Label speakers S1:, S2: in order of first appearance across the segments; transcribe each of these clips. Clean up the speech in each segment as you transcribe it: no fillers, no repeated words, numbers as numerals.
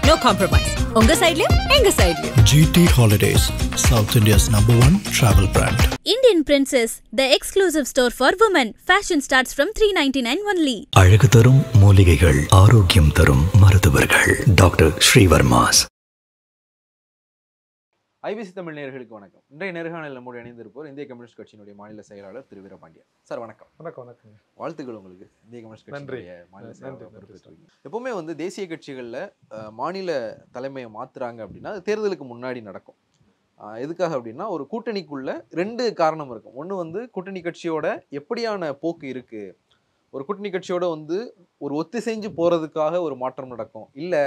S1: No compromise. உங்க சைடுலயும் எங்க சைடுலயும்.
S2: GT Holidays, South India's #1 travel brand.
S3: Indian Princess, the exclusive store for women. Fashion starts from $399 only.
S2: அழகு தரும் மூலிகைகள், ஆரோக்கியம் தரும் மருத்துவர்கள். டாக்டர் ஸ்ரீவர்மாஸ்.
S4: ஐபிசி தமிழ் நேயர்களுக்கு வணக்கம். இன்றைய நேர்காணலில் நம்முடைய இணைந்திருப்போர் இந்திய கம்யூனிஸ்ட் கட்சியினுடைய மாநில செயலாளர் திரு வீரபாண்டியன் சார். வணக்கம்.
S5: வணக்கம்.
S4: வாழ்த்துக்கள் உங்களுக்கு. இந்திய கம்யூனிஸ்ட் கட்சியினுடைய மாநில செயலாளர் பொறுப்பேற்றிருக்கீங்க. எப்பவுமே தேசிய கட்சிகளில் மாநில தலைமையை மாத்துறாங்க அப்படின்னா அது தேர்தலுக்கு முன்னாடி நடக்கும். எதுக்காக அப்படின்னா ஒரு கூட்டணிக்குள்ள ரெண்டு காரணம் இருக்கும். ஒன்று கூட்டணி கட்சியோட எப்படியான போக்கு இருக்கு, ஒரு கூட்டணி கட்சியோட ஒரு ஒத்திசைஞ்சு போறதுக்காக ஒரு மாற்றம் நடக்கும், இல்லை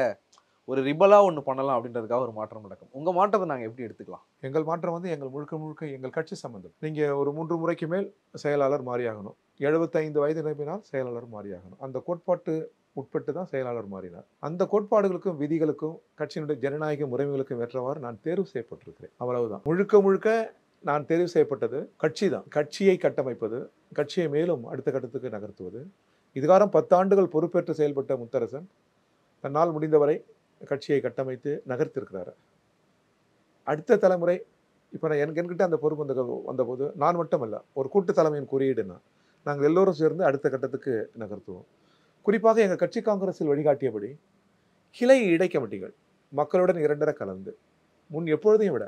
S4: ஒரு ரிபலா ஒன்று பண்ணலாம் அப்படின்றதுக்காக ஒரு மாற்றம் நடக்கும். உங்கள் மாற்றத்தை நாங்கள் எப்படி எடுத்துக்கலாம்?
S5: எங்கள் மாற்றம் எங்கள் முழுக்க எங்கள் கட்சி சம்பந்தம். நீங்கள் ஒரு 3 முறைக்கு மேல் செயலாளர் மாறியாகணும், 75 வயது நிரம்பினால் செயலாளர் மாறியாகணும். அந்த கோட்பாட்டு உட்பட்டு தான் செயலாளர் மாறினார். அந்த கோட்பாடுகளுக்கும் விதிகளுக்கும் கட்சியினுடைய ஜனநாயக முறைமைகளுக்கும் ஏற்றவாறு நான் தேர்வு செய்யப்பட்டிருக்கிறேன். அவ்வளவுதான். முழுக்க நான் தேர்வு செய்யப்பட்டது கட்சி தான். கட்சியை கட்டமைப்பது, கட்சியை மேலும் அடுத்த கட்டத்துக்கு நகர்த்துவது. இதுகாரம் 10 ஆண்டுகள் பொறுப்பேற்று செயல்பட்ட முத்தரசன் தன்னால் முடிந்தவரை கட்சியை கட்டமைத்து நகர்த்திருக்கிறாரு. அடுத்த தலைமுறை இப்போ நான் என்கிட்ட அந்த பொறுப்பு வந்தபோது நான் மட்டுமல்ல, ஒரு கூட்டு தலைமையின் குறியீடுனா நாங்கள் எல்லோரும் சேர்ந்து அடுத்த கட்டத்துக்கு நகர்த்துவோம். குறிப்பாக எங்கள் கட்சி காங்கிரஸில் வழிகாட்டியபடி கிளை இடை கமிட்டிகள் மக்களுடன் 2 கலந்து முன் எப்பொழுதையும் விட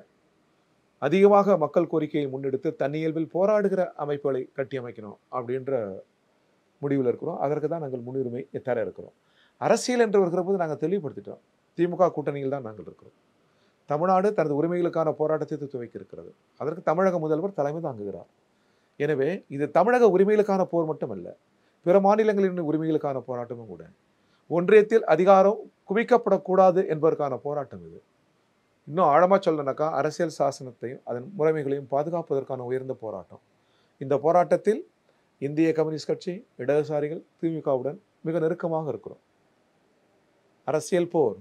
S5: அதிகமாக மக்கள் கோரிக்கையை முன்னெடுத்து தன்னியல்பில் போராடுகிற அமைப்புகளை கட்டியமைக்கணும் அப்படின்ற முடிவில் இருக்கிறோம். அதற்கு தான் நாங்கள் முன்னுரிமை தர இருக்கிறோம். அரசியல் என்று வருகிற போது நாங்கள் தெளிவுபடுத்திட்டோம். திமுக கூட்டணியில் தான் நாங்கள் இருக்கிறோம். தமிழ்நாடு தனது உரிமைகளுக்கான போராட்டத்தை துவக்கி இருக்கிறது. அதற்கு தமிழக முதல்வர் தலைமை தாங்குகிறார். எனவே இது தமிழக உரிமைகளுக்கான போர் மட்டுமல்ல, பிற மாநிலங்களின் உரிமைகளுக்கான போராட்டமும் கூட. ஒன்றியத்தில் அதிகாரம் குவிக்கப்படக்கூடாது என்பதற்கான போராட்டம் இது. இன்னும் ஆழமாக சொல்லணும்னாக்கா அரசியல் சாசனத்தையும் அதன் முறைமைகளையும் பாதுகாப்பதற்கான உயர்ந்த போராட்டம். இந்த போராட்டத்தில் இந்திய கம்யூனிஸ்ட் கட்சி, இடதுசாரிகள், திமுகவுடன் மிக நெருக்கமாக இருக்கிறோம். அரசியல் போர்,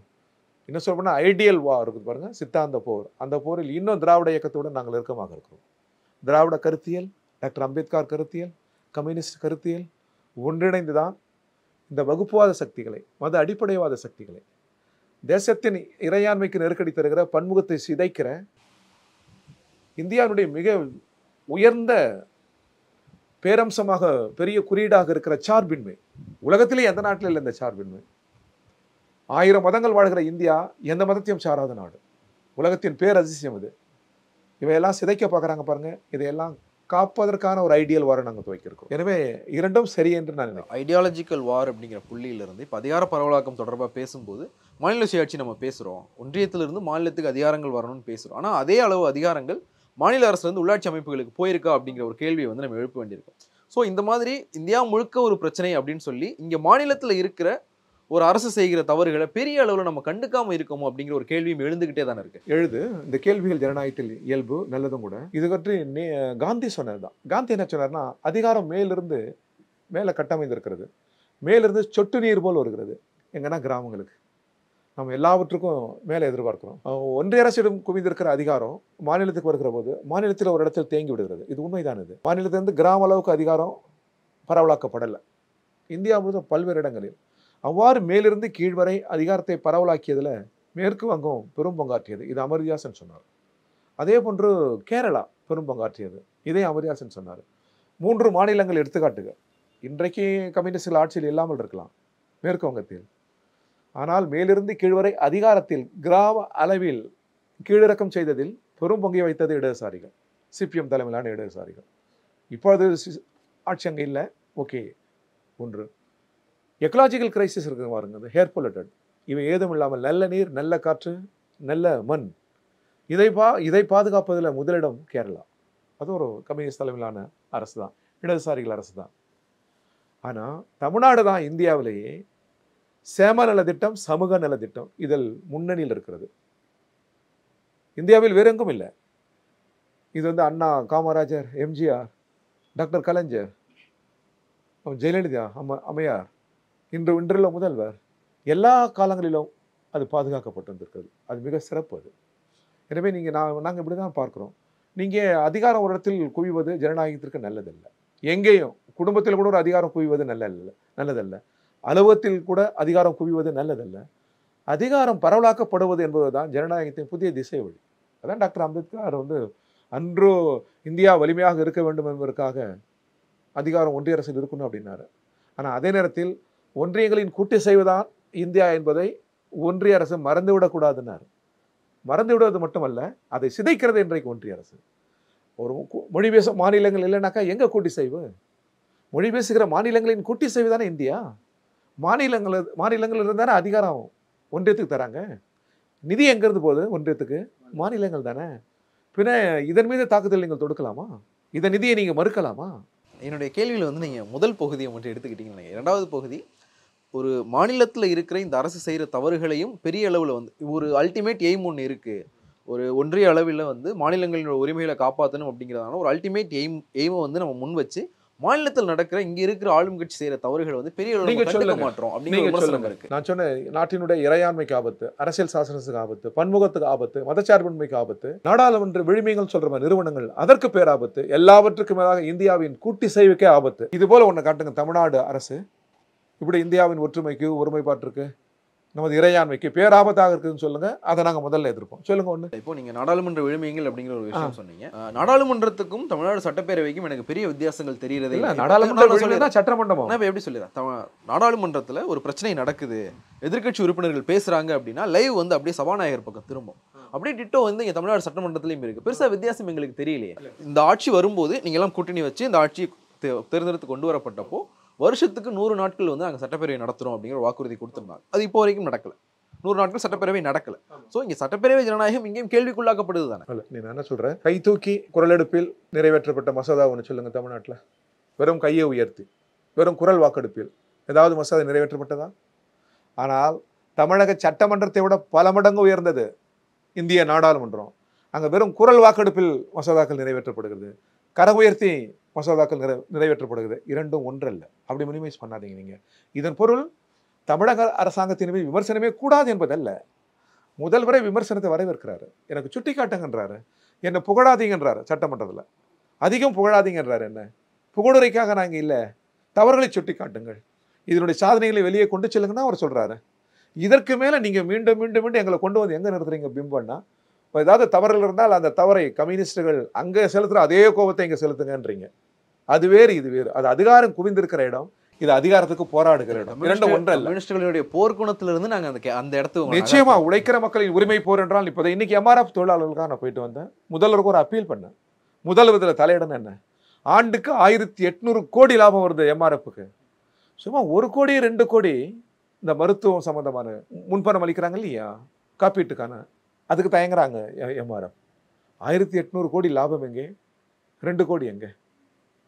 S5: இன்னும் சொல்ல போனால் ஐடியல் வார் இருக்குது பாருங்க, சித்தாந்த போர். அந்த போரில் இன்னும் திராவிட இயக்கத்துடன் நாங்கள் நெருக்கமாக இருக்கிறோம். திராவிட கருத்தியல், டாக்டர் அம்பேத்கர் கருத்தியல், கம்யூனிஸ்ட் கருத்தியல் ஒன்றிணைந்து தான் இந்த வகுப்புவாத சக்திகளை, மத அடிப்படைவாத சக்திகளை, தேசத்தின் இறையாண்மைக்கு நெருக்கடி தருகிற, பன்முகத்தை சிதைக்கிற, இந்தியாவுடைய மிக உயர்ந்த பேரம்சமாக பெரிய குறியீடாக இருக்கிற சார்பின்மை. உலகத்திலே எந்த நாட்டில் இல்லை இந்த சார்பின்மை. 1000 மதங்கள் வாழ்கிற இந்தியா எந்த மதத்தையும் சாராத நாடு. உலகத்தின் பேரதிசயம் இது. இவையெல்லாம் சிதைக்க பார்க்குறாங்க பாருங்க. இதையெல்லாம் காப்பதற்கான ஒரு ஐடியல் வாரை நாங்கள் துவக்கியிருக்கோம். எனவே இரண்டும் சரி என்று நான் நினைக்கிறேன்.
S4: ஐடியாலஜிக்கல் வார் அப்படிங்கிற புள்ளியிலிருந்து இப்போ அதிகார பரவலாக்கம் தொடர்பாக பேசும்போது மாநில சுயாட்சி நம்ம பேசுகிறோம், ஒன்றியத்திலிருந்து மாநிலத்துக்கு அதிகாரங்கள் வரணும்னு பேசுகிறோம். ஆனால் அதே அளவு அதிகாரங்கள் மாநில அரசுலேருந்து உள்ளாட்சி அமைப்புகளுக்கு போயிருக்கா அப்படிங்கிற ஒரு கேள்வியை நம்ம எழுப்ப வேண்டியிருக்கும். ஸோ இந்த மாதிரி இந்தியா முழுக்க ஒரு பிரச்சனை அப்படின்னு சொல்லி இங்கே மாநிலத்தில் இருக்கிற ஒரு அரசு செய்கிற தவறுகளை பெரிய அளவில் நம்ம கண்டுக்காம இருக்கோமோ அப்படிங்கிற ஒரு கேள்வியும் எழுந்துகிட்டே தானே இருக்கு. இந்த
S5: கேள்விகள் ஜனநாயகத்தில் இயல்பு, நல்லதும் கூட. இது பற்றி காந்தி சொன்னதுதான். காந்தி என்ன சொன்னார்னா, அதிகாரம் மேலிருந்து மேலே கட்டமைந்திருக்கிறது, மேலிருந்து சொட்டு நீர் போல் வருகிறது. எங்கன்னா கிராமங்களுக்கு நம்ம எல்லாவற்றுக்கும் மேலே எதிர்பார்க்கிறோம். ஒன்றிய அரசிடம் குவிந்திருக்கிற அதிகாரம் மாநிலத்துக்கு வருகிற போது மாநிலத்தில் ஒரு இடத்தில் தேங்கி விடுகிறது. இது உண்மைதான். இது மாநிலத்திலிருந்து கிராம அளவுக்கு அதிகாரம் பரவலாக்கப்படலை. இந்தியா முழுவதும் பல்வேறு இடங்களில் அவ்வாறு மேலிருந்து கீழ்வரை அதிகாரத்தை பரவலாக்கியதில் மேற்கு வங்கம் பெரும் பங்காற்றியது. இது அமர்தியாசன் சொன்னார். அதே போன்று கேரளா பெரும் பங்காற்றியது. இதை அமர்தியாசன் சொன்னார். 3 மாநிலங்கள் எடுத்துக்காட்டுக. இன்றைக்கு கம்யூனிஸ்டுகள் ஆட்சியில் இல்லாமல் இருக்கலாம் மேற்கு வங்கத்தில். ஆனால் மேலிருந்து கீழ்வரை அதிகாரத்தில் கிராம அளவில் கீழிறக்கம் செய்ததில் பெரும் பங்கை வைத்தது இடதுசாரிகள், சிபிஎம் தலைமையிலான இடதுசாரிகள். இப்பொழுது ஆட்சி அங்கே இல்லை. ஓகே. ஒன்று எக்கலாஜிக்கல் கிரைசிஸ் இருக்கு பாருங்க, ஹேர் பொல்யூட்டட். இவை ஏதும் இல்லாமல் நல்ல நீர், நல்ல காற்று, நல்ல மண், இதை பாதுகாப்பதில் முதலிடம் கேரளா. அது ஒரு கம்யூனிஸ்ட் தலைமையிலான அரசு தான், இடதுசாரிகள் அரசு தான். ஆனால் தமிழ்நாடு தான் இந்தியாவிலேயே சேம நலத்திட்டம், சமூக நலத்திட்டம் இதில் முன்னணியில் இருக்கிறது. இந்தியாவில் வேறெங்கும் இல்லை. இது அண்ணா, காமராஜர், எம்ஜிஆர், டாக்டர் கலைஞர், ஜெயலலிதா, அம்மையார், இன்றுள்ள முதல்வர், எல்லா காலங்களிலும் அது பாதுகாக்கப்பட்டு வந்திருக்கிறது. அது மிக சிறப்பு. அது எனவே நாங்கள் இப்படி தான் பார்க்குறோம். நீங்கள் அதிகாரம் ஒரு இடத்தில் குவிவது ஜனநாயகத்திற்கு நல்லதல்ல. எங்கேயும் குடும்பத்தில் கூட ஒரு அதிகாரம் குவிவது நல்லதல்ல. அலுவலகத்தில் கூட அதிகாரம் குவிவது நல்லதல்ல. அதிகாரம் பரவலாக்கப்படுவது என்பதுதான் ஜனநாயகத்தின் புதிய திசை வழி. அதான் டாக்டர் அம்பேத்கர் வந்து அன்றோ இந்தியா வலிமையாக இருக்க வேண்டும் என்பதற்காக அதிகாரம் ஒன்றிய அரசில் இருக்கணும் அப்படின்னாரு. ஆனால் அதே நேரத்தில் ஒன்றியங்களின் கூட்டு செய்வதுதான் இந்தியா என்பதை ஒன்றிய அரசு மறந்துவிடக்கூடாதுன்னாரு. மறந்து விடுவது மட்டுமல்ல, அதை சிதைக்கிறது இன்றைக்கு ஒன்றிய அரசு. ஒரு மொழி பேசும் மாநிலங்கள் இல்லைனாக்கா எங்கே கூட்டி செய்வு? மொழி பேசுகிற மாநிலங்களின் கூட்டி செய்வு தானே இந்தியா. மாநிலங்கள் இருந்தானே அதிகாரம் ஒன்றியத்துக்கு தராங்க. நிதி எங்கேருந்து போகுது ஒன்றியத்துக்கு? மாநிலங்கள் தானே. பின்ன இதன் மீது தாக்குதல் நீங்கள் தொடுக்கலாமா? இந்த நிதியை நீங்கள் மறுக்கலாமா?
S4: என்னுடைய கேள்வியில் வந்து நீங்கள் முதல் பகுதியை மட்டும் எடுத்துக்கிட்டீங்கன்னு, இரண்டாவது பகுதி ஒரு மாநிலத்தில் இருக்கிற இந்த அரசு செய்கிற தவறுகளையும் பெரிய அளவில் வந்து ஒரு அல்டிமேட் எய்ம் ஒன்று இருக்குது. ஒரு ஒன்றிய அளவில் வந்து மாநிலங்களின் உரிமைகளை காப்பாற்றணும் அப்படிங்கிறதான ஒரு அல்டிமேட் எய்மை வந்து நம்ம முன் வச்சு மாநிலத்தில் நடக்கிற இங்க இருக்கிற ஆளும் கட்சி செய்யற தவறுகள் வந்து பெரிய அளவுல மாற்றோம் அப்படிங்கிற இருக்கு.
S5: நான் சொன்ன நாட்டினுடைய இறையாண்மைக்கு ஆபத்து, அரசியல் சாசனத்துக்கு ஆபத்து, பன்முகத்துக்கு ஆபத்து, மதச்சார்பின்மைக்கு ஆபத்து, நாடாளுமன்ற விழுமியங்கள் சொல்ற நிறுவனங்கள் அதற்கு பேர் ஆபத்து, எல்லாவற்றுக்கும் மேலாக இந்தியாவின் கூட்டி செய்வுக்கே ஆபத்து. இது போல ஒண்ணு காட்டுங்க தமிழ்நாடு அரசு இப்படி இந்தியாவின் ஒற்றுமைக்கு ஒருமைப்பாட்டிற்கு நமது இறையாண்மைக்கு பேராபத்தாக இருக்குதுன்னு சொல்லுங்க. அதை நாங்க முதல்ல எதிர்ப்போம். சொல்லுங்க ஒண்ணு.
S4: இப்போ நீங்க நாடாளுமன்ற விழுமியங்கள் அப்படிங்கிற ஒரு விஷயம் சொன்னீங்க. நாடாளுமன்றத்துக்கும் தமிழ்நாடு சட்டப்பேரவைக்கும் எனக்கு பெரிய வித்தியாசங்கள் தெரியறதே இல்லை.
S5: நாடாளுமன்ற சட்டமன்றமா
S4: நான் எப்படி சொல்லிடுறேன், நாடாளுமன்றத்துல ஒரு பிரச்சனை நடக்குது, எதிர்க்கட்சி உறுப்பினர்கள் பேசுறாங்க அப்படின்னா லைவ் வந்து அப்படியே சபாநாயகர் பக்கம் திரும்பும். அப்படியே டிட்டோ வந்து இங்க தமிழ்நாடு சட்டமன்றத்திலையும் இருக்கு. பெருசா வித்தியாசம் எங்களுக்கு தெரியலையே. இந்த ஆட்சி வரும்போது நீங்க எல்லாம் கூட்டணி வச்சு இந்த ஆட்சி தேர்ந்தெடுத்து கொண்டு வரப்பட்டப்போ வருஷத்துக்கு 100 நாட்கள் வந்து நாங்கள் சட்டப்பேரவை நடத்துறோம் அப்படிங்கிற வாக்குறுதி கொடுத்துருந்தாங்க. அது இப்போ வரைக்கும் நடக்கல. 100 நாட்கள் சட்டப்பேரவை நடக்கல. ஸோ இங்கே சட்டப்பேரவை ஜனநாயகம் இங்கேயும் கேள்விக்குள்ளாக்கப்படுது தானே.
S5: நீ என்ன சொல்கிறேன், கை தூக்கி குரலெடுப்பில் நிறைவேற்றப்பட்ட மசோதா ஒன்று சொல்லுங்க தமிழ்நாட்டில். வெறும் கையை உயர்த்தி வெறும் குரல் வாக்கெடுப்பில் ஏதாவது மசோதா நிறைவேற்றப்பட்டதா? ஆனால் தமிழக சட்டமன்றத்தை விட பல மடங்கு உயர்ந்தது இந்திய நாடாளுமன்றம். அங்கே வெறும் குரல் வாக்கெடுப்பில் மசோதாக்கள் நிறைவேற்றப்படுகிறது, கரம் உயர்த்தி மசோதாக்கள் நிறைவேற்றப்படுகிறது. இரண்டும் ஒன்றல்ல. அப்படி மினிமைஸ் பண்ணாதீங்க நீங்கள். இதன் பொருள் தமிழக அரசாங்கத்தின் மீது விமர்சனமே கூடாது என்பதல்ல. முதல்வரை விமர்சனத்தை வரவேற்கிறாரு, எனக்கு சுட்டி காட்டுங்கன்றாரு, என்னை புகழாதீங்கன்றாரு சட்டமன்றத்தில். அதிகம் புகழாதீங்கன்றாரு. என்ன புகழுரைக்காக நாங்கள் இல்லை, தவறுகளை சுட்டி காட்டுங்கள், இதனுடைய சாதனைகளை வெளியே கொண்டு செல்லுங்கன்னா அவர் சொல்கிறாரு. இதற்கு மேலே நீங்கள் மீண்டும் மீண்டும் மீண்டும் எங்களை கொண்டு வந்து எங்கே நிறுத்துறீங்க பிம்பன்னா? ஏதாவது தவறுகள் இருந்தால் அந்த தவறை கம்யூனிஸ்டுகள் அங்கே செலுத்துகிற அதே கோபத்தை இங்கே செலுத்துங்கன்றீங்க. அது வேறு இது வேறு. அது அதிகாரம் குவிந்திருக்கிற இடம், இது அதிகாரத்துக்கு போராடுகிற இடம். இரண்டும் ஒன்றல்ல.
S4: கம்யூனிஸ்டுகளுடைய போர்க்குணத்திலிருந்து நாங்கள் அந்த இடத்துக்கு
S5: நிச்சயமா உழைக்கிற மக்களின் உரிமை போர் என்றால் இப்போ இன்னைக்கு எம்ஆர்எஃப் தொழிலாளர்களுக்காக நான் போயிட்டு வந்தேன். முதல்வருக்கு ஒரு அப்பீல் பண்ணேன். முதல்வதில் தலையிடணும் என்ன, ஆண்டுக்கு 1800 கோடி லாபம் வருது எம்ஆர்எஃப்க்கு. சும்மா 1 கோடி 2 கோடி இந்த மருத்துவம் சம்பந்தமான முன்பணம் அளிக்கிறாங்க இல்லையா காப்பீட்டுக்கான, அதுக்கு தயங்குறாங்க எம்ஆர்எஃப். 1800 கோடி லாபம் எங்கே, 2 கோடி எங்கே?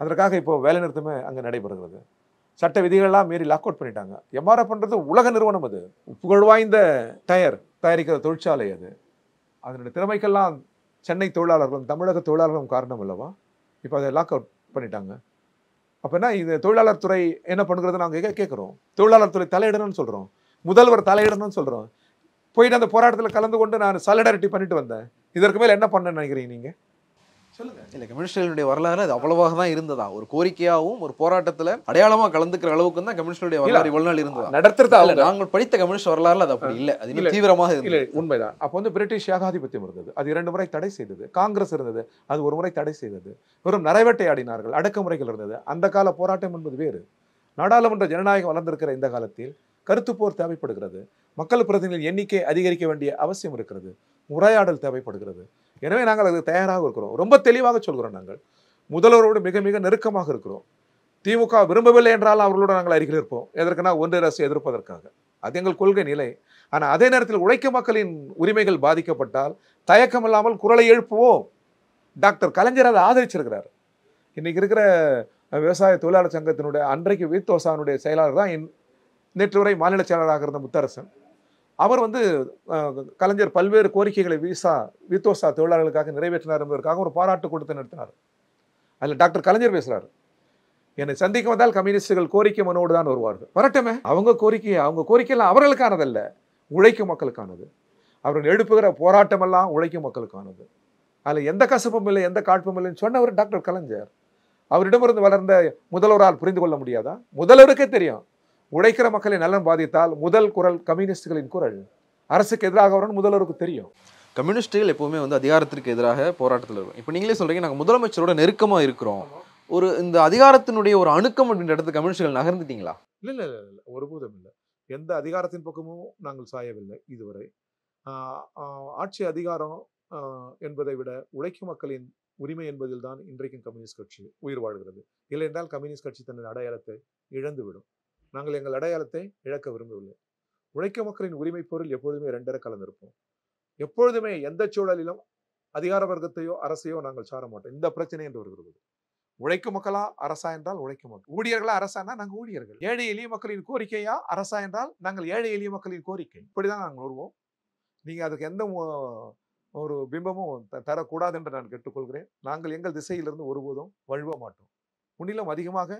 S5: அதற்காக இப்போ வேலை நிறுத்தமே அங்கே நடைபெறுகிறது. சட்ட விதிகள்லாம் மீறி லாக் அவுட் பண்ணிட்டாங்க. எம்ஆர்எஃப்ன்றது உலக நிறுவனம், அது புகழ்வாய்ந்த டயர் தயாரிக்கிற தொழிற்சாலை. அது அதனுடைய திறமைக்கெல்லாம் சென்னை தொழிலாளர்களும் தமிழக தொழிலாளர்களும் காரணம் அல்லவா? இப்போ அதை லாக் அவுட் பண்ணிட்டாங்க. அப்போ என்ன இது தொழிலாளர் துறை என்ன பண்ணுறது நாங்கள் கேட்குறோம். தொழிலாளர் துறை தலையிடணும்னு சொல்கிறோம், முதல்வர் தலையிடணும்னு சொல்கிறோம். போயிட்டு அந்த போராட்டத்தில் கலந்து கொண்டு நான் சாலிடாரிட்டி பண்ணிட்டு வந்தேன். இதற்கு மேலே என்ன பண்ண நினைக்கிறீங்க நீங்கள் சொல்லுங்க.
S4: இல்லை, கம்யூனிஸ்டுகளுடைய வரலாறு அது அவ்வளவாக தான் இருந்ததா? ஒரு கோரிக்கையாகவும் ஒரு போராட்டத்தில் அடையாளமாக கலந்துக்கிற அளவுக்கு தான் கம்யூனிஸ்டுடைய வரலாறு இவ்வளவு நாள் இருந்ததா?
S5: நடத்துறது
S4: நாங்கள் படித்த கம்யூனிஸ்ட் வரலாறுல அது அப்படி இல்லை. அது தீவிரமாக
S5: இல்லை, உண்மைதான். அப்போ வந்து பிரிட்டிஷ் ஏகாதிபத்தியம் இருந்தது, அது 2 முறை தடை செய்தது. காங்கிரஸ் இருந்தது, அது 1 முறை தடை செய்தது. வெறும் நரைவேட்டை ஆடினார்கள், அடக்குமுறைகள் இருந்தது. அந்த கால போராட்டம் என்பது வேறு. நாடாளுமன்ற ஜனநாயகம் வளர்ந்திருக்கிற இந்த காலத்தில் கருத்து போர் தேவைப்படுகிறது. மக்கள் பிரதிநிதிகள் எண்ணிக்கை அதிகரிக்க வேண்டிய அவசியம் இருக்கிறது. உரையாடல் தேவைப்படுகிறது. எனவே நாங்கள் அது தயாராக இருக்கிறோம். ரொம்ப தெளிவாக சொல்கிறோம். நாங்கள் முதல்வரோடு மிக மிக நெருக்கமாக இருக்கிறோம். திமுக விரும்பவில்லை என்றால் அவர்களோடு நாங்கள் அருகில் இருப்போம். எதற்குனா ஒன்றிய அரசு எதிர்ப்பதற்காக. அது எங்கள் கொள்கை நிலை. ஆனால் அதே நேரத்தில் உழைக்கும் மக்களின் உரிமைகள் பாதிக்கப்பட்டால் தயக்கம் இல்லாமல் குரலை எழுப்புவோம். டாக்டர் கலைஞர் அதை ஆதரிச்சிருக்கிறார். இன்னைக்கு இருக்கிற விவசாய தொழிலாளர் சங்கத்தினுடைய அன்றைக்கு வீத்தோசானுடைய செயலாளர் தான் நேற்று வரை மாநில செயலாளராக இருந்த முத்தரசன். அவர் வந்து கலைஞர் பல்வேறு கோரிக்கைகளை வீத்தோசா தொழிலாளர்களுக்காக நிறைவேற்றினார் என்பதற்காக ஒரு பாராட்டு கூட்டத்தை நடத்தினார். அதில் டாக்டர் கலைஞர் பேசுகிறார், என்னை சந்திக்க வந்தால் கம்யூனிஸ்டுகள் கோரிக்கை மனோடு தான் வருவார்கள். வரட்டுமே, அவங்க கோரிக்கையெல்லாம் அவர்களுக்கானதல்ல, உழைக்கும் மக்களுக்கானது. அவர்கள் எழுப்புகிற போராட்டமெல்லாம் உழைக்கும் மக்களுக்கானது. அதில் எந்த கசப்பும் இல்லை, எந்த காழ்ப்பும் இல்லைன்னு சொன்னவர் டாக்டர் கலைஞர். அவரிடமிருந்து வளர்ந்த முதல்வரால் புரிந்து கொள்ள முடியாதா? முதல்வருக்கே தெரியும், உழைக்கிற மக்களை நலன் பாதித்தால் முதல் குரல் கம்யூனிஸ்டுகளின் குரல். அரசுக்கு எதிராக வரணும்னு முதல்வருக்கு தெரியும்.
S4: கம்யூனிஸ்டுகள் எப்பவுமே வந்து அதிகாரத்திற்கு எதிராக போராட்டத்தில் இருக்கும். இப்போ நீங்களே சொல்றீங்க நாங்கள் முதலமைச்சரோட நெருக்கமாக இருக்கிறோம், ஒரு இந்த அதிகாரத்தினுடைய ஒரு அணுக்கம் அப்படின்ற இடத்துக்கு கம்யூனிஸ்டுகள் நகர்ந்துட்டீங்களா?
S5: இல்லை இல்லை இல்லை இல்லை, ஒருபோதும் இல்லை. எந்த அதிகாரத்தின் பக்கமும் நாங்கள் சாயவில்லை இதுவரை. ஆட்சி அதிகாரம் என்பதை விட உழைக்கும் மக்களின் உரிமை என்பதில் தான் இன்றைக்கும் கம்யூனிஸ்ட் கட்சி உயிர் வாழ்கிறது. இல்லை என்றால் கம்யூனிஸ்ட் கட்சி தனது அடையாளத்தை இழந்துவிடும். நாங்கள் எங்கள் அடையாளத்தை இழக்க விரும்பவில்லை. உழைக்கும் மக்களின் உரிமை பொருள் எப்பொழுதுமே இரண்டரை கலந்திருப்போம். எப்பொழுதுமே எந்த சூழலிலும் அதிகார வர்க்கத்தையோ அரசையோ நாங்கள் சார மாட்டோம். இந்த பிரச்சனை என்று வருகிறது. உழைக்கும் மக்களா அரசா என்றால் உழைக்கும் மக்கள், ஊழியர்களா அரசானா நாங்கள் ஊழியர்கள், ஏழை எளிய மக்களின் கோரிக்கையா அரசா என்றால் நாங்கள் ஏழை எளிய மக்களின் கோரிக்கை. இப்படிதான் நாங்கள் வருவோம். நீங்க அதுக்கு எந்த ஒரு பிம்பமும் தரக்கூடாது என்று நான் கேட்டுக்கொள்கிறேன். நாங்கள் எங்கள் திசையிலிருந்து ஒருபோதும் வழுவ மாட்டோம். முன்னிலும் அதிகமாக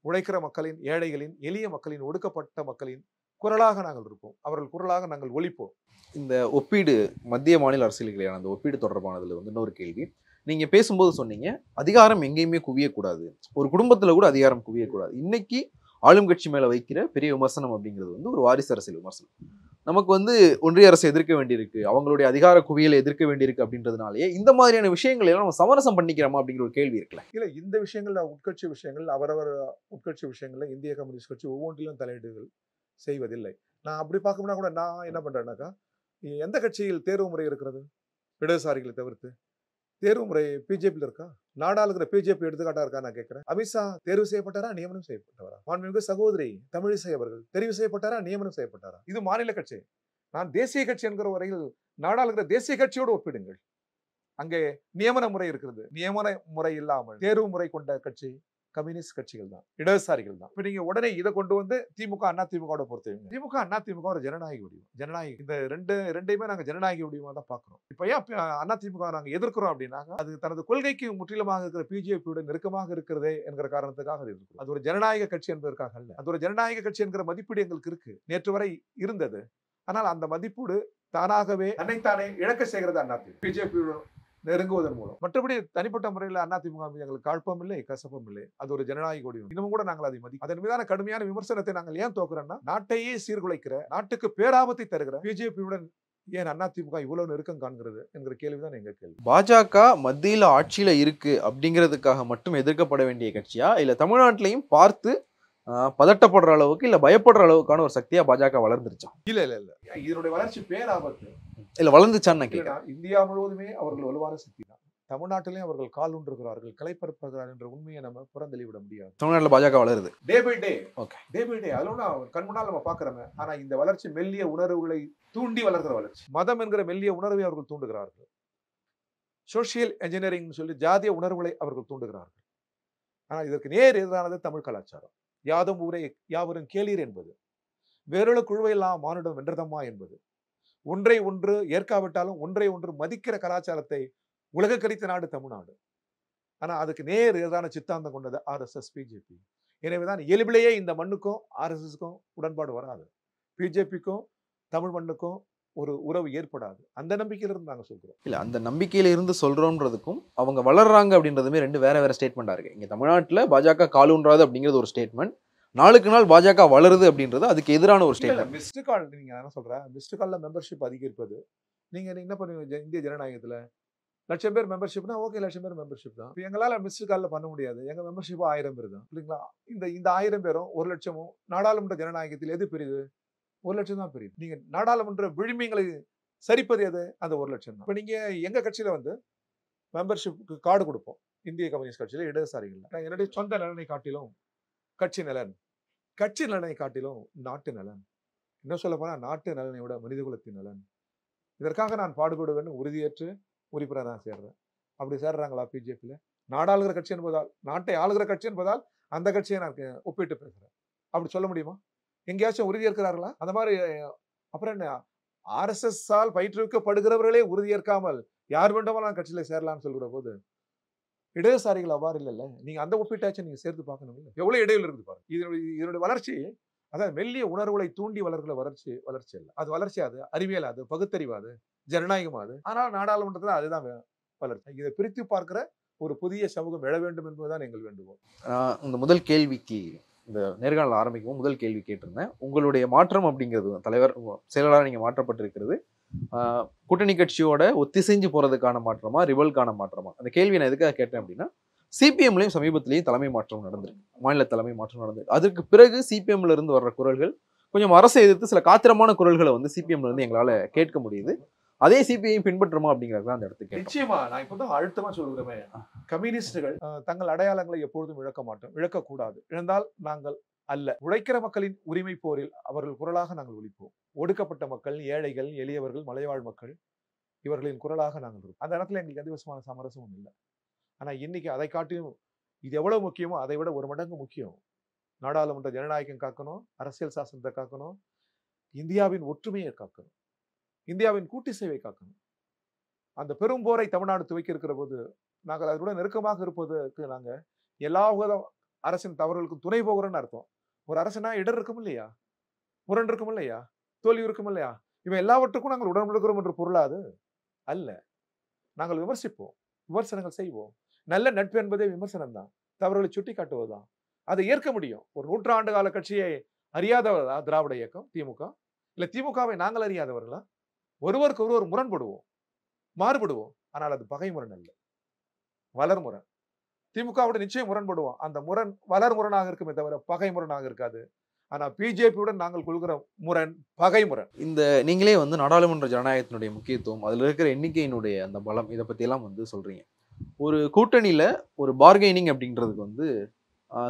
S5: உழைக்கிற மக்களின், ஏழைகளின், எளிய மக்களின், ஒடுக்கப்பட்ட மக்களின் குரலாக நாங்கள் இருப்போம். அவர்கள் குரலாக நாங்கள் ஒலிப்போம்.
S4: இந்த ஒப்பீடு மத்திய மாநில அரசியல்களையான அந்த ஒப்பீடு தொடர்பானதுல வந்து இன்னொரு கேள்வி. நீங்க பேசும்போது சொன்னீங்க அதிகாரம் எங்கேயுமே குவியக்கூடாது, ஒரு குடும்பத்துல கூட அதிகாரம் குவியக்கூடாது. இன்னைக்கு ஆளும் கட்சி மேல வைக்கிற பெரிய விமர்சனம் அப்படிங்கிறது வந்து ஒரு வாரிசு அரசியல் விமர்சனம். நமக்கு வந்து ஒன்றிய அரசை எதிர்க்க வேண்டியிருக்கு, அவங்களுடைய அதிகார குவியலை எதிர்க்க வேண்டியிருக்கு அப்படின்றதுனாலேயே இந்த மாதிரியான விஷயங்கள் எல்லாம் நம்ம சமரசம் பண்ணிக்கிறோமா அப்படிங்கிற ஒரு கேள்வி இருக்குல்ல?
S5: இல்ல, இந்த விஷயங்கள்ல உட்கட்சி விஷயங்கள், அவரவர் உட்கட்சி விஷயங்கள்ல இந்திய கம்யூனிஸ்ட் கட்சி ஒவ்வொன்றிலும் தலையீடுகள் செய்வதில்லை. நான் அப்படி பார்க்கணும்னா கூட நான் என்ன பண்றேன்னாக்கா, எந்த கட்சியில் தேர்வு முறை இருக்கிறது இடதுசாரிகளை தவிர்த்து? தேர்வு முறை பிஜேபியில் இருக்கா? நாடாளுகிற பிஜேபி எடுத்துக்காட்டா இருக்கா நான் கேட்கிறேன். அமித்ஷா தேர்வு செய்யப்பட்டாரா, நியமனம் செய்யப்பட்டவரா? மாண்புமிகு சகோதரி தமிழிசை அவர்கள் தெரிவு செய்யப்பட்டாரா, நியமனம் செய்யப்பட்டாரா? இது மாநில கட்சி. நான் தேசிய கட்சி என்கிற வரையில் நாடாளுகிற தேசிய கட்சியோடு ஒப்பிடுங்கள். அங்கே நியமன முறை இருக்கிறது. நியமன முறை இல்லாமல் தேர்வு முறை கொண்ட கட்சி கம்யூனிஸ்ட் கட்சிகள் தான், இடதுசாரிகள் தான். இப்ப நீங்க உடனே இதை கொண்டு வந்து திமுக அண்ணா திமுக பொறுத்தவங்க, திமுக அண்ணா திமுக ஒரு ஜனநாயக வடிவம். ஜனநாயக இந்த ரெண்டையுமே நாங்க ஜனநாயக வடிவமா தான் பாக்குறோம். இப்ப ஏன் அண்ணா திமுக நாங்க எதிர்க்கிறோம் அப்படின்னாங்க, அது தனது கொள்கைக்கு முற்றிலுமாக இருக்கிற பிஜேபியுடன் நெருக்கமாக இருக்கிறதே என்கிற காரணத்துக்காக அது எதிர்க்கிறோம். அது ஒரு ஜனநாயக கட்சி என்பதற்காக அல்ல. அது ஒரு ஜனநாயக கட்சி என்கிற மதிப்பீடு எங்களுக்கு இருக்கு, நேற்று வரை இருந்தது. ஆனால் அந்த மதிப்பீடு தானாகவே தன்னைத்தானே இழக்க செய்கிறது அண்ணா திமுக பிஜேபியுடன் நெருங்குவதன் மூலம். மற்றபடி தனிப்பட்ட முறையில் அதிமுக எங்களுக்கு காழ்ப்பம் இல்லை, கசப்பம் இல்லை. அது ஒரு ஜனநாயக வடிவம். இன்னமும் கூட நாங்கள் அதை மதிக்கிறோம். அதன் மீதான கடுமையான விமர்சனத்தை நாங்கள் ஏன் தோக்குறோம்னா, நாட்டையே சீர்குலைக்கிற, நாட்டுக்கு பேராபத்தை தருகிற பிஜேபியுடன் ஏன் அதிமுக இவ்வளவு நெருக்கம் காண்கிறது என்கிற கேள்விதான் எங்க கேள்வி.
S4: பாஜக மத்தியில ஆட்சியில இருக்கு அப்படிங்கிறதுக்காக மட்டும் எதிர்க்கப்பட வேண்டிய கட்சியா, இல்ல தமிழ்நாட்டிலையும் பார்த்து பதட்டப்படுற அளவுக்கு இல்ல பயப்படுற அளவுக்கான ஒரு சக்தியா பாஜக வளர்ந்துருச்சா?
S5: இல்ல இல்ல இல்ல, இதனுடைய வளர்ச்சி பேராபத்து
S4: இல்ல வளர்ந்துச்சான்னு கேட்கிறேன்.
S5: இந்தியா முழுவதுமே அவர்கள் வலுவான சக்தி தான். தமிழ்நாட்டிலேயும் அவர்கள் கால் ஊன்றுகிறார்கள், கலைப்பரப்புகிறார் என்ற உண்மையை நம்ம புறந்தள்ளிவிட முடியாது.
S4: தமிழ்நாட்டில் பாஜக வளருது
S5: day by day.
S4: Okay,
S5: day by day. அதோட கண் முன்னால் நம்ம பாக்குறோமே. ஆனா இந்த வளர்ச்சி மெல்லிய உணர்வுகளை தூண்டி வளர்கிற வளர்ச்சி. மதம் என்கிற மெல்லிய உணர்வை அவர்கள் தூண்டுகிறார்கள். சோசியல் என்ஜினியரிங் சொல்லி ஜாதிய உணர்வுகளை அவர்கள் தூண்டுகிறார்கள். ஆனா இதற்கு நேர் எதிரானது தமிழ் கலாச்சாரம். யாதும் ஊரே யாவரும் கேளீர் என்பது, வேறொரு குழுவையெல்லாம் மானுடம் வென்றதம்மா என்பது, ஒன்றை ஒன்று ஏற்காவிட்டாலும் ஒன்றை ஒன்று மதிக்கிற கலாச்சாரத்தை உலக கரித்த நாடு தமிழ்நாடு. ஆனா அதுக்கு நேர் எதிரான சித்தாந்தம் கொண்டது RSS பிஜேபி. எனவேதான் இயல்பிலேயே இந்த மண்ணுக்கும் RSSக்கும் உடன்பாடு வராது, பிஜேபிக்கும் தமிழ் மண்ணுக்கும் ஒரு உறவு ஏற்படாது. அந்த நம்பிக்கையிலிருந்து நாங்க சொல்றோம்.
S4: இல்ல, அந்த நம்பிக்கையில இருந்து சொல்றோம்ன்றதுக்கும் அவங்க வளர்றாங்க அப்படின்றதுமே ரெண்டு வேற வேற ஸ்டேட்மெண்டா இருக்கு. இங்க தமிழ்நாட்டுல பாஜக காலூன்றாது அப்படிங்கிறது ஒரு ஸ்டேட்மெண்ட், நாளுக்கு நாள் பாஜக வளருது அப்படின்றது அதுக்கு எதிரான ஒரு ஸ்டேட்மெண்ட்.
S5: மிஸ்டு கால் நீங்க என்ன சொல்ற, மிஸ்டு கால்ல மெம்பர்ஷிப் அதிகரிப்பது. நீங்க என்ன பண்ணுவீங்க இந்திய ஜனநாயகத்துல? 1,00,000 பேர் மெம்பர்ஷிப்னா ஓகே, 1,00,000 பேர் மெம்பர்ஷிப் தான். எங்களால மிஸ்டு கால்ல பண்ண முடியாது. எங்க மெம்பர்ஷிப் 1000 பேர் தான், இல்லைங்களா? இந்த 1000 பேரும் 1,00,000 நாடாளுமன்ற ஜனநாயகத்தில் எது பெரியது? 1,00,000 தான் பெரியது. நீங்க நாடாளுமன்ற விழுமியங்களை சரிப்பது எது? அந்த 1,00,000 தான். இப்ப நீங்க எங்க கட்சியில வந்து மெம்பர்ஷிப்க்கு கார்டு கொடுப்போம், இந்திய கம்யூனிஸ்ட் கட்சியில இடதுசாரிகள். என்னுடைய சொந்த நலனை காட்டிலும் கட்சி நலனை காட்டிலும் நாட்டு நலன், என்ன சொல்ல போனா நாட்டு நலனை விட மனிதகுலத்தின் நலன். இதற்காக நான் பாடுபடுவேன்னு உறுதியேற்று உறுப்பினராக சேர்றேன். அப்படி சேர்றாங்களா பிஜேபியில? நாடாளுகிற கட்சி என்பதால், நாட்டை ஆளுகிற கட்சி என்பதால் அந்த கட்சியை நான் ஒப்பிட்டு பேசுறேன். அப்படி சொல்ல முடியுமா? எங்கேயாச்சும் உறுதி ஏற்கிறார்களா? அந்த மாதிரி அப்புறம் என்ன, RSS-ஆல் பயிற்றுவிக்கப்படுகிறவர்களே உறுதியேற்காமல் யார் வேண்டுமானாலும் கட்சியில சேரலாம்னு சொல்கிற போது இடதுசாரிகள் அவ்வாறு இல்லைல்ல. நீங்க அந்த ஒப்பீட்டாச்சும் நீங்க சேர்த்து பார்க்கணும். இல்லை எவ்வளவு இடையில இருந்து பாருங்க. இதனுடைய வளர்ச்சி அதாவது மெல்லிய உணர்வுகளை தூண்டி வளர்கிற வளர்ச்சி இல்லை. அது வளர்ச்சி, அது அறிவியல், அது பகுத்தறிவாது, ஜனநாயகமாது. ஆனால் நாடாளுமன்றத்தில் அதுதான் வளர்ச்சி. இதை பிரித்து பார்க்கிற ஒரு புதிய சமூகம் எழ வேண்டும் என்பதுதான் எங்கள் வேண்டுகோள்.
S4: இந்த முதல் கேள்விக்கு இந்த நேர்காணல் ஆரம்பிக்கும் முதல் கேள்வி கேட்டிருந்தேன். உங்களுடைய மாற்றம் அப்படிங்கிறது தலைவர் செயலாளராக நீங்கள் மாற்றப்பட்டிருக்கிறது கூட்டணி கட்சியோட ஒத்திசைஞ்சு போகிறதுக்கான மாற்றமா, ரிவல்கான மாற்றமா? அந்த கேள்வி நான் எதுக்காக கேட்டேன் அப்படின்னா, சிபிஎம்லையும் சமீபத்திலேயும் தலைமை மாற்றம் நடந்திருக்கு, மாநில தலைமை மாற்றம் நடந்திருக்கு. அதற்கு பிறகு சிபிஎம்ல இருந்து வர்ற குரல்கள் கொஞ்சம் அரசை எதிர்த்து சில காத்திரமான குரல்களை வந்து சிபிஎம்ல இருந்து எங்களால் கேட்க முடியுது. அதே சிபிஐ பின்பற்றுமா அப்படிங்கிறது தான் அந்த இடத்துக்கு.
S5: நிச்சயமா நான் இப்பதான் அழுத்தமா சொல்கிறேன், கம்யூனிஸ்டுகள் தங்கள் அடையாளங்களை எப்பொழுதும் இழக்க மாட்டோம், இழக்கக்கூடாது. இழந்தால் நாங்கள் அல்ல. உழைக்கிற மக்களின் உரிமை போரில் அவர்கள் குரலாக நாங்கள் ஒலிப்போம். ஒடுக்கப்பட்ட மக்கள், ஏழைகள், எளியவர்கள், மலைவாழ் மக்கள் இவர்களின் குரலாக நாங்கள் இருப்போம். அந்த இடத்துல எங்களுக்கு எந்த விதமான சமரசமும் இல்லை. ஆனா இன்னைக்கு அதை காட்டியும் இது எவ்வளவு முக்கியமோ அதை விட ஒரு மடங்கு முக்கியம். நாடாளுமன்ற ஜனநாயகம் காக்கணும், அரசியல் சாசனத்தை காக்கணும், இந்தியாவின் ஒற்றுமையை காக்கணும், இந்தியாவின் கூட்டு சேவை காக்கணும். அந்த பெரும் போரை தமிழ்நாடு துவக்கி இருக்கிற போது நாங்கள் அதோட நெருக்கமாக இருப்பதற்கு நாங்கள் எல்லா அரசின் தவறுகளுக்கும் துணை போகிறோன்னு அர்த்தம். ஒரு அரசனா இடர் இருக்கும் இல்லையா, முரண் இருக்கும் இல்லையா, தோல்வி இருக்கும் இல்லையா, இவன் எல்லாவற்றுக்கும் நாங்கள் உடன்படுகிறோம் என்ற பொருளாது அல்ல. நாங்கள் விமர்சிப்போம், விமர்சனங்கள் செய்வோம். நல்ல நட்பு என்பதே விமர்சனம் தான், தவறுகளை சுட்டி காட்டுவதுதான். அதை ஏற்க முடியும். ஒரு 100 ஆண்டு கால கட்சியை அறியாதவர்களா திராவிட இயக்கம், திமுக? இல்ல திமுகவை நாங்கள் அறியாதவர்களா? ஒருவருக்கு ஒருவர் முரண்படுவோம், மாறுபடுவோம். ஆனால் அது பகை முரண் அல்ல, வளர் முரண். திமுகவோட நிச்சயம் முரண்படுவோம். அந்த முரண் வளர் முரணாக இருக்குமே தவிர பகை முரணாக இருக்காது. ஆனா பிஜேபியுடன் நாங்கள் கொள்கிற முரண் பகை முரண்.
S4: இந்த நீங்களே வந்து நாடாளுமன்ற ஜனநாயகத்தினுடைய முக்கியத்துவம், அதுல இருக்கிற எண்ணிக்கையினுடைய அந்த பலம், இதை பத்தி எல்லாம் வந்து சொல்றீங்க. ஒரு கூட்டணியில ஒரு பார்கெனிங் அப்படின்றதுக்கு வந்து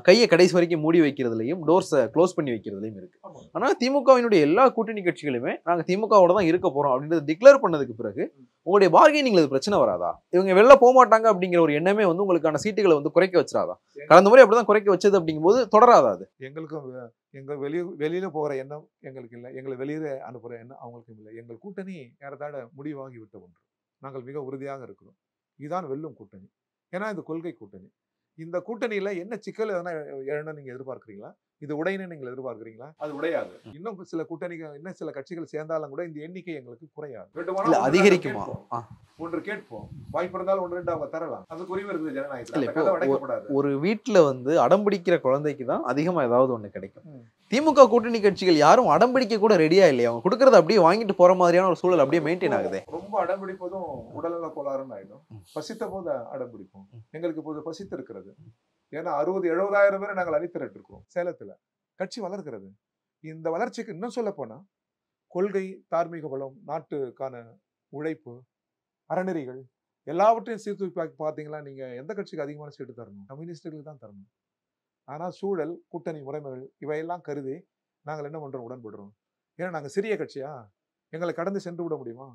S4: கையை கடைசி வரைக்கும் மூடி வைக்கிறதுலையும் டோர்ஸை க்ளோஸ் பண்ணி வைக்கிறதுலையும் இருக்கு. ஆனால் திமுகவினுடைய எல்லா கூட்டணி கட்சிகளுமே நாங்கள் திமுகவோட தான் இருக்க போறோம் அப்படின்றது டிக்ளேர் பண்ணதுக்கு பிறகு உங்களுடைய பார்கெனிங்ல அது பிரச்சனை வராதா? இவங்க வெளில போக மாட்டாங்க அப்படிங்கிற ஒரு எண்ணமே வந்து உங்களுக்கான சீட்டுகளை வந்து குறைக்க வச்சிடாதா? கடந்த முறை அப்படிதான் குறைக்க வச்சது அப்படிங்கும்போது தொடராதா அது?
S5: எங்களுக்கும் எங்கள் வெளியில போகிற எண்ணம் எங்களுக்கு இல்லை, எங்களை வெளியில அனுப்புகிற எண்ணம் அவங்களுக்கும் இல்லை. எங்கள் கூட்டணி ஏறத்தாழ முடிவாகி விட்ட ஒன்று. நாங்கள் மிக உறுதியாக இருக்கிறோம். இதுதான் வெல்லும் கூட்டணி. ஏன்னா இது கொள்கை கூட்டணி. இந்த கூட்டணியில என்ன சிக்கல் எதனா எழணும் நீங்க எதிர்பார்க்கிறீங்களா? இது உடையன்னு நீங்கள் எதிர்பார்க்கிறீங்களா? அது உடையாது. இன்னும் சில கூட்டணிகள், இன்னும் சில கட்சிகள் சேர்ந்தாலும் கூட இந்த எண்ணிக்கை எங்களுக்கு குறையாது, அதிகரிக்குமா? ஒன்று கேட்போம், வாய்ப்பு இருந்தாலும் 1-2 அவங்க தரலாம். அதுக்கு உரிமை இருக்குது ஜனநாயகத்தில்.
S4: ஒரு வீட்டுல வந்து அடம்பிடிக்கிற குழந்தைக்கு தான் அதிகமா ஏதாவது ஒண்ணு கிடைக்கும். திமுக கூட்டணி கட்சிகள் யாரும் அடம்பிடிக்க கூட ரெடியா இல்லையா? அவங்க கொடுக்கறத அப்படியே வாங்கிட்டு போற மாதிரியான ஒரு சூழல் அப்படியே மெயின்டைன் ஆகுது.
S5: ரொம்ப அடம்பிடிப்பதும் உடல்நல கோளாறுன்னு ஆயிடும். பசித்த போது அடம்பிடிப்போம். எங்களுக்கு இப்போது பசித்து இருக்கிறது. ஏன்னா 60-70 பேரை நாங்கள் அணிதிரட்டு இருக்கோம் சேலத்துல. கட்சி வளர்கிறது. இந்த வளர்ச்சிக்கு இன்னும் சொல்ல போனா கொள்கை, தார்மீக பலம், நாட்டுக்கான உழைப்பு, அறநெறிகள் எல்லாவற்றையும் சீர்தூக்கி பார்த்தீங்களா, நீங்க எந்த கட்சிக்கு அதிகமான சீட்டு தரணும்? கம்யூனிஸ்டுகளுக்கு தான் தரணும். ஆனா சூழல், கூட்டணி முறைமைகள் இவையெல்லாம் கருதி நாங்கள் என்ன பண்றோம்? உடன்படுறோம். ஏன்னா நாங்க சிறிய கட்சியா? எங்களை கடந்து சென்று விட முடியுமா?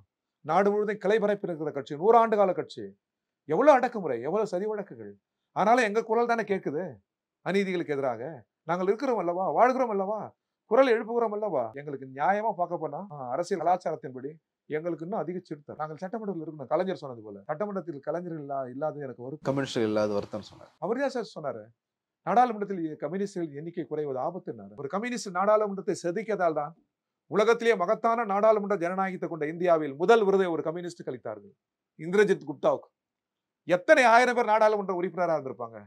S5: நாடு முழுவதும் கிளை பரப்பி இருக்கிற கட்சி, 100 ஆண்டு கால கட்சி. எவ்வளவு அடக்குமுறை, எவ்வளவு சதி வழக்குகள். ஆனாலும் எங்க குரல் தானே கேட்குது அநீதிகளுக்கு எதிராக. நாங்கள் இருக்கிறோம் அல்லவா, வாழ்கிறோம் அல்லவா, குரல் எழுப்புகிறோம் அல்லவா. எங்களுக்கு நியாயமா பார்க்க போனா அரசியல் கலாச்சாரத்தின்படி எங்களுக்கு இன்னும் அதிக சிறுத்தை. நாங்கள் சட்டமன்றத்தில் இருக்கணும். கலைஞர் சொன்னது போல, சட்டமன்றத்தில் கலைஞர்கள் இல்லாத எனக்கு ஒரு
S4: கம்யூனிஸ்டுகள் இல்லாத வருத்தம் சொன்னார்.
S5: அவர் தான் சார் சொன்னாரு, நாடாளுமன்றத்தில் கம்யூனிஸ்டுகள் எண்ணிக்கை குறைவது ஆபத்துனாரு. ஒரு கம்யூனிஸ்ட் நாடாளுமன்றத்தை செதுக்கியதால் தான் உலகத்திலேயே மகத்தான நாடாளுமன்ற ஜனநாயகத்தை கொண்ட இந்தியாவில் முதல் விருதை ஒரு கம்யூனிஸ்ட் அளித்தார்கள், இந்திரஜித் குப்தாவுக்கு. எத்தனை 1000 பேர் நாடாளுமன்ற உறுப்பினராக இருந்திருப்பாங்க.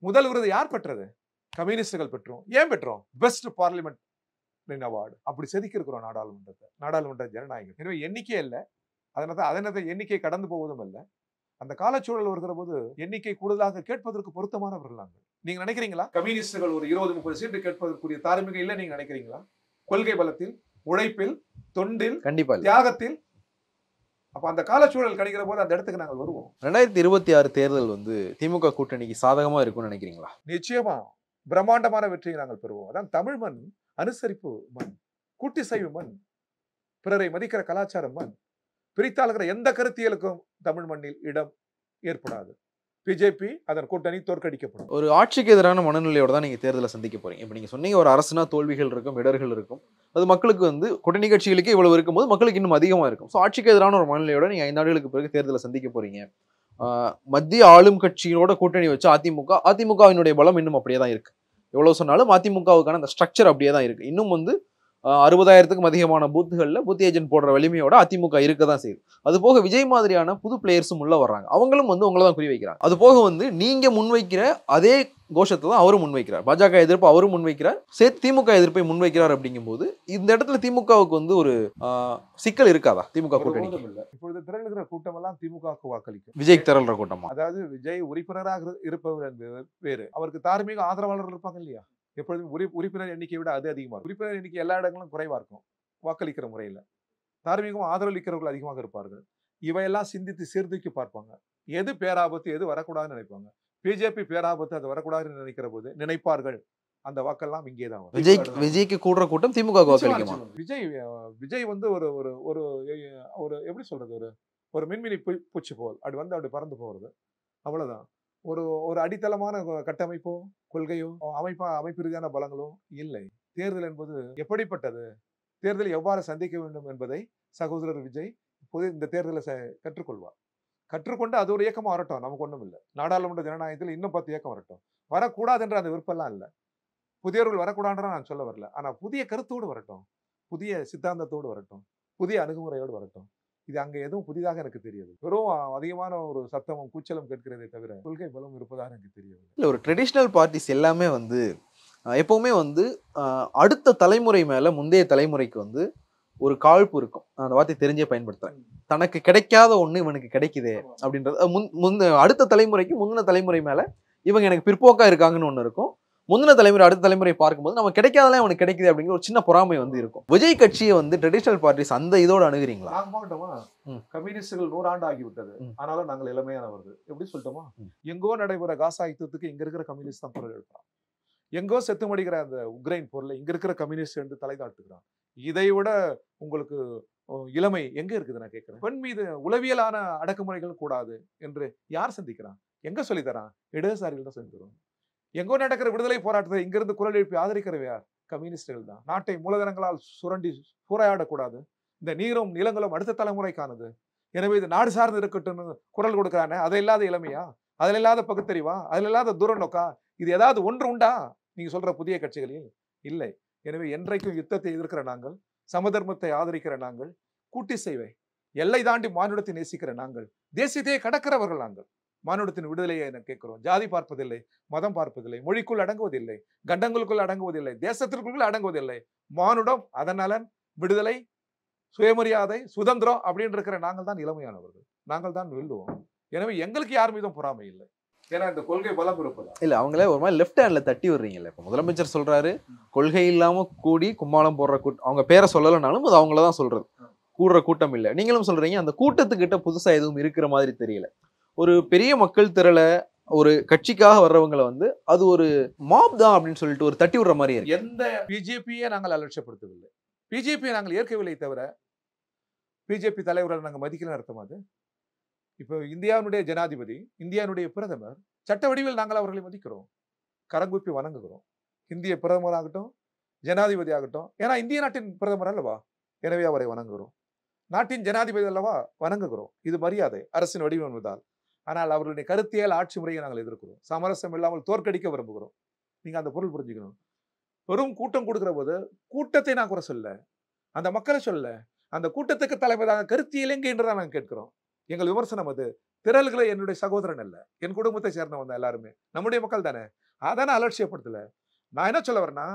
S5: முதல் விருது யார் பெற்றது? கம்யூனிஸ்டுகள் பெற்றோம். ஏன் பெற்றோம்? Best parliament award. அப்படி செதுக்கி இருக்கிறோம் நாடாளுமன்றத்தை, நாடாளுமன்ற ஜனநாயகம். எனவே எண்ணிக்கை இல்லை, அதனால எண்ணிக்கை கடந்து போவதும் அல்ல. அந்த காலச்சூழல் வருகிற போது எண்ணிக்கை கூடுதலாக கேட்பதற்கு பொருத்தமானவர்கள் நாங்கள். நீங்க நினைக்கிறீங்களா கம்யூனிஸ்டுகள் ஒரு 20-30 சீட்டு கேட்பதற்குரிய தார்மீக இல்லை நீங்க நினைக்கிறீங்களா? கொள்கை பலத்தில், உழைப்பில், தொண்டில், கண்டிப்பா தியாகத்தில். அப்ப அந்த காலச்சூழல் கிடைக்கிற போது அந்த இடத்துக்கு நாங்கள் வருவோம்.
S4: 2026 தேர்தல் வந்து திமுக கூட்டணிக்கு சாதகமா இருக்கும்னு நினைக்கிறீங்களா?
S5: நிச்சயமா பிரம்மாண்டமான வெற்றியை நாங்கள் பெறுவோம். அதான் தமிழ் மண் அனுசரிப்பு மண், கூட்டிசைவு மண், பிறரை மதிக்கிற கலாச்சாரம் மண். பிரித்தாளுகிற எந்த கருத்தியலுக்கும் தமிழ் மண்ணில் இடம் ஏற்படாது. பிஜேபி அதன் கூட்டணி தோற்கடிக்கப்படும்.
S4: ஒரு ஆட்சிக்கு எதிரான மனநிலையோட தான் நீங்க தேர்தலை சந்திக்க போறீங்க. இப்ப நீங்க சொன்னீங்க ஒரு அரசுனா தோல்விகள் இருக்கும், இடர்கள் இருக்கும். அது மக்களுக்கு வந்து கூட்டணி கட்சிகளுக்கு இவ்வளவு இருக்கும்போது மக்களுக்கு இன்னும் அதிகமா இருக்கும். ஸோ ஆட்சிக்கு எதிரான ஒரு மனநிலையோட நீங்க 5 ஆண்டுகளுக்கு பிறகு தேர்தலை சந்திக்க போறீங்க. மத்திய ஆளும் கட்சியோட கூட்டணி வச்சு அதிமுகவினுடைய பலம் இன்னும் அப்படியே தான் இருக்கு. எவ்வளவு சொன்னாலும் அதிமுகவுக்கான அந்த ஸ்ட்ரக்சர் அப்படியே தான் இருக்கு. இன்னும் வந்து 60,000க்கும் அதிகமான பூத்துகள்ல பூத் ஏஜென்ட் போடுற வலிமையோட அதிமுக இருக்க தான் செய்யுது. அது போக விஜய் மாதிரியான புது பிளேயர்ஸும் உள்ள வர்றாங்க. அவங்களும் வந்து உங்களை தான் குறி வைக்கிறாங்க. அது போக வந்து நீங்க முன்வைக்கிற அதே கோஷத்தை தான் அவரும் முன்வைக்கிறார். பாஜக எதிர்ப்பு அவரும் முன்வைக்கிறார், சேர்த்து திமுக எதிர்ப்பை முன்வைக்கிறார். அப்படிங்கும்போது இந்த இடத்துல திமுகவுக்கு வந்து ஒரு சிக்கல் இருக்காதா? திமுக கூட்டணி
S5: இப்பொழுது திரளுகிற கூட்டம் எல்லாம் திமுகவுக்கு வாக்களிக்கும்.
S4: விஜய் திரள்ற கூட்டமா?
S5: அதாவது விஜய் உறுப்பினராக இருப்பவர் என்பது வேறு, அவருக்கு தார்மீக ஆதரவாளர்கள் இருப்பாங்க இல்லையா? எப்பொழுதும் உறுப்பினர் எண்ணிக்கை விட அது அதிகமாக இருக்கும். உறுப்பினர் எண்ணிக்கை எல்லா இடங்களும் குறைவா இருக்கும் வாக்களிக்கிற முறையில். தார்மீகம் ஆதரவளிக்கிறவர்கள் அதிகமாக இருப்பார்கள். இவையெல்லாம் சிந்தித்து சீர்தூக்கி பார்ப்பாங்க. எது பேராபத்து, எது வரக்கூடாதுன்னு நினைப்பாங்க. பிஜேபி பேராபத்து, அது வரக்கூடாதுன்னு நினைக்கிற போது நினைப்பார்கள். அந்த வாக்கெல்லாம் இங்கே தான் வரும்.
S4: விஜய்க்கு கூடுற கூட்டம் திமுக வாக்களிக்குமா?
S5: விஜய் வந்து ஒரு ஒரு ஒரு ஒரு எப்படி சொல்றது, ஒரு மின்மினி பூச்சி போல் அப்படி வந்து அப்படி பறந்து போகிறது, அவ்வளவுதான். ஒரு அடித்தளமான கட்டமைப்போ கொள்கையோ அமைப்பு ரீதியான பலங்களோ இல்லை. தேர்தல் என்பது எப்படிப்பட்டது, தேர்தலை எவ்வாறு சந்திக்க வேண்டும் என்பதை சகோதரர் விஜய் இப்போது இந்த தேர்தலை கற்றுக்கொள்வார். கற்றுக்கொண்டு அது ஒரு இயக்கமா வரட்டும், நமக்கு ஒன்றும் இல்லை. நாடாளுமன்ற ஜனநாயகத்தில் இன்னும் 10 இயக்கம் வரட்டும். வரக்கூடாது என்ற அந்த விருப்பம்லாம் இல்லை. புதியவர்கள் வரக்கூடாதுன்ற நான் சொல்ல வரல. ஆனா புதிய கருத்தோடு வரட்டும், புதிய சித்தாந்தத்தோடு வரட்டும், புதிய அணுகுமுறையோடு வரட்டும். இது அங்க எதுவும் புதிதாக எனக்கு தெரியாது. வெறும் அதிகமான ஒரு சத்தமும் கூச்சலும் கேட்கிறதே தவிர கொள்கை பலம் இருப்பதாக எனக்கு தெரியாது.
S4: இல்லை, ஒரு ட்ரெடிஷ்னல் பார்ட்டிஸ் எல்லாமே வந்து எப்பவுமே வந்து அடுத்த தலைமுறை மேல முந்தைய தலைமுறைக்கு வந்து ஒரு காழ்ப்பு இருக்கும். அந்த வார்த்தை தெரிஞ்சே பயன்படுத்துறேன். தனக்கு கிடைக்காத ஒண்ணு இவனுக்கு கிடைக்குதே அப்படின்றது அடுத்த தலைமுறைக்கு முந்தின தலைமுறை மேல இவங்க எனக்கு பிற்போக்கா இருக்காங்கன்னு ஒண்ணு இருக்கும். முந்தின தலைமுறை அடுத்த தலைமுறை பார்க்கும்போது நம்ம கிடைக்காதெல்லாம் அவனுக்கு கிடைக்குது அப்படிங்கிற ஒரு சின்ன பொறாமை வந்து இருக்கும். விஜய் கட்சியை வந்து ட்ரெடிஷனல் பார்ட்டிஸ் அந்த இதோட அணுகிறீங்களா?
S5: நாங்க போகட்டோமா, கம்யூனிஸ்டுகள் 100 ஆண்டு ஆகிவிட்டது, ஆனாலும் நாங்கள் இளமையானவர்கள் எப்படி சொல்லிட்டோமா? எங்கோ நடைபெற காசா யுத்தத்துக்கு இங்க இருக்கிற கம்யூனிஸ்ட் தான் குரல் எழுப்புறான். எங்கோ செத்து மடிக்கிற அந்த உக்ரைன் போர்ல இங்க இருக்கிற கம்யூனிஸ்ட் என்று தலை தாட்டுகிறான். இதை விட உங்களுக்கு இளமை எங்க இருக்குது? நான் கேட்கிறேன். பெண் மீது உளவியலான அடக்குமுறைகள் கூடாது என்று யார் சந்திக்கிறான்? எங்க சொல்லித்தரான்? இடதுசாரிகள் தான் சொல்லி தரும். எங்கோ நடக்கிற விடுதலை போராட்டத்தை இங்கிருந்து குரல் எழுப்பி ஆதரிக்கிறவை யார்? கம்யூனிஸ்டுகள் தான். நாட்டை மூலதனங்களால் சுரண்டி சூறையாடக்கூடாது, இந்த நீரும் நிலங்களும் அடுத்த தலைமுறைக்கானது, எனவே இது நாடு சார்ந்து இருக்கட்டும்னு குரல் கொடுக்கிறானே, அது இல்லாத இளமையா? அதில் இல்லாத பகுத்தறிவா? அதில் இல்லாத தூர நோக்கா? இது ஏதாவது ஒன்று உண்டா நீங்க சொல்ற புதிய கட்சிகளில்? இல்லை. எனவே என்றைக்கும் யுத்தத்தை எதிர்க்கிற நாங்கள், சமதர்மத்தை ஆதரிக்கிற நாங்கள், கூட்டி செய்வை எல்லை தாண்டி மானுடத்தை நேசிக்கிற நாங்கள், தேசியத்தையே கடக்கிறவர்கள் நாங்கள். மானுடத்தின் விடுதலையை கேட்கிறோம். ஜாதி பார்ப்பதில்லை, மதம் பார்ப்பதில்லை, மொழிக்குள் அடங்குவதில்லை, கண்டங்களுக்குள் அடங்குவதில்லை, தேசத்திற்குள் அடங்குவதில்லை. மானுடம், அதன் நலன், விடுதலை, சுயமரியாதை, சுதந்திரம் அப்படின்னு இருக்கிற நாங்கள் தான் இளமையானவர்கள். நாங்கள் தான் வெல்லுவோம். எனவே எங்களுக்கு யார் மீதும் பொறாமை இல்லை. ஏன்னா இந்த கொள்கை பலம் இருப்பதா
S4: இல்ல, அவங்களே ஒரு மாதிரி லெஃப்ட் ஹேண்ட்ல தட்டி விடுறீங்கல்ல. இப்ப முதலமைச்சர் சொல்றாரு கொள்கை இல்லாம கூடி கும்மாளம் போடுற கூட்டம், அவங்க பேரை சொல்லலைனாலும் அது அவங்களதான் சொல்றது, கூடுற கூட்டம் இல்லை. நீங்களும் சொல்றீங்க அந்த கூட்டத்துக்கிட்ட புதுசா எதுவும் இருக்கிற மாதிரி தெரியல. ஒரு பெரிய மக்கள் திரள ஒரு கட்சிக்காக வர்றவங்களை வந்து அது ஒரு மாப் தான் அப்படின்னு சொல்லிட்டு ஒரு தட்டி விடுற மாதிரி இருக்கு.
S5: எந்த பிஜேபியை நாங்கள் அலட்சியப்படுத்தவில்லை, பிஜேபியை நாங்கள் ஏற்கவில்லை தவிர பிஜேபி தலைவர்களை நாங்கள் மதிக்கல அர்த்தம். அது இப்போ இந்தியாவுடைய ஜனாதிபதி, இந்தியாவுடைய பிரதமர், சட்ட வடிவில் நாங்கள் அவர்களை மதிக்கிறோம், கரங்குப்பி வணங்குகிறோம். இந்திய பிரதமர் ஆகட்டும், ஜனாதிபதி ஆகட்டும், ஏன்னா இந்திய நாட்டின் பிரதமர் அல்லவா, எனவே அவரை வணங்குகிறோம். நாட்டின் ஜனாதிபதி அல்லவா, வணங்குகிறோம். இது மரியாதை, அரசின் வடிவம் என்பதால். ஆனால் அவர்களுடைய கருத்தியல் ஆட்சி முறையை நாங்கள் எதிர்க்கிறோம். சமரசம் இல்லாமல் தோற்கடிக்க விரும்புகிறோம். நீங்க அந்த பொருள் புரிஞ்சுக்கணும். பெரும் கூட்டம் கொடுக்கிற போது கூட்டத்தை நான் குறை சொல்ல, அந்த மக்களை சொல்ல, அந்த கூட்டத்துக்கு தலைமையாக கருத்தியல் எங்கே என்றுதான் நாங்கள் கேட்கிறோம். எங்கள் விமர்சனம் அது. திரள்களை என்னுடைய சகோதரன் அல்ல, என் குடும்பத்தை சேர்ந்தவன் தான், எல்லாருமே நம்முடைய மக்கள் தானே. அதை நான் அலட்சியப்படுத்தல. நான் என்ன சொல்ல வரேன்னா,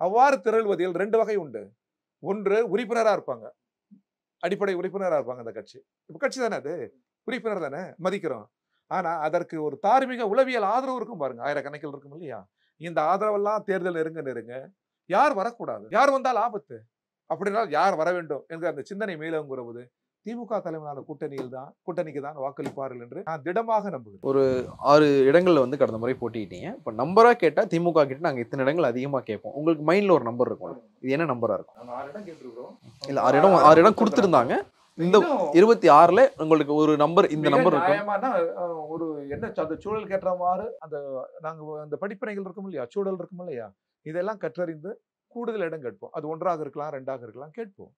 S5: அவ்வாறு திரள்வதில் 2 வகை உண்டு. ஒன்று உறுப்பினராக இருப்பாங்க, அடிப்படை உறுப்பினராக இருப்பாங்க. அந்த கட்சி இப்போ கட்சி தானே, அது உறுப்பினர் தானே, மதிக்கிறோம். ஆனா அதற்கு ஒரு தார்மீக உளவியல் ஆதரவு இருக்கும் பாருங்க, ஆயிரக்கணக்கில் இருக்கும் இல்லையா? இந்த ஆதரவெல்லாம் தேர்தல் நெருங்க யார் வரக்கூடாது, யார் வந்தால் ஆபத்து, அப்படின்னா யார் வர வேண்டும் என்கிற அந்த சிந்தனை மேலோங்குற போது திமுக தலைமையிலான கூட்டணிக்கு தான் வாக்களிப்பார்கள் என்று நான் திடமாக நம்புகிறேன்.
S4: ஒரு 6 இடங்கள்ல வந்து கடந்த முறை போட்டிக்கிட்டீங்க. இப்போ நம்பரா கேட்டா திமுக கிட்ட நாங்க இத்தனை இடங்கள் அதிகமா கேட்போம். உங்களுக்கு மைண்ட்ல ஒரு நம்பர் இருக்கும், இது என்ன நம்பரா இருக்கும்?
S5: 6 இடம் கேட்டிருக்கிறோம்.
S4: இல்ல 6 இடம் கொடுத்திருந்தாங்க. இந்த 26ல உங்களுக்கு ஒரு நம்பர், இந்த நம்பர் இருக்கும்.
S5: ஒரு என்ன அந்த சூழல் கேட்டவாறு அந்த நாங்க அந்த படிப்பினைகள் இருக்கும் இல்லையா, சூழல் இருக்கும் இல்லையா, இதெல்லாம் கற்றறிந்து கூடுதல் இடம் கேட்போம். அது 1ஆக இருக்கலாம், 2ஆக இருக்கலாம், கேட்போம்.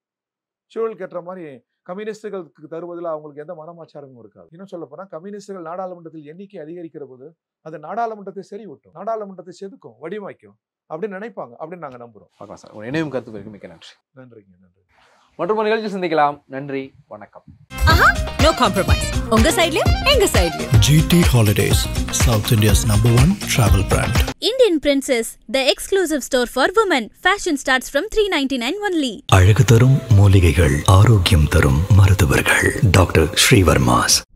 S5: சூழலுக்கு ஏற்ற மாதிரி கம்யூனிஸ்டுகளுக்கு தருவதில் அவங்களுக்கு எந்த மனமாச்சாரமும் இருக்காது. இன்னும் சொல்ல போனால் கம்யூனிஸ்டுகள் நாடாளுமன்றத்தில் எண்ணிக்கை அதிகரிக்கிற போது அது நாடாளுமன்றத்தை செறிவூட்டும், நாடாளுமன்றத்தை செதுக்கும், வடிவமைக்கும் அப்படின்னு நினைப்பாங்க. அப்படின்னு நாங்கள் நம்புகிறோம்.
S4: பார்க்கலாம் சார். ஒரு இணையும் கருத்து மிக்க நன்றி.
S5: நன்றிங்க. நன்றி.
S4: மற்றும் நிகழ்ச்சி சந்திக்கலாம். நன்றி, வணக்கம்.
S1: No compromise. உங்க சைடுலயும் எங்க சைடுலயும்.
S2: GT Holidays, South India's #1 travel brand.
S3: Indian Princess, the exclusive store for women. Fashion starts from 399 only.
S2: அழகு தரும் மூலிகைகள், ஆரோக்கியம் தரும் மருத்துவர்கள். டாக்டர் ஸ்ரீவர்மாஸ்.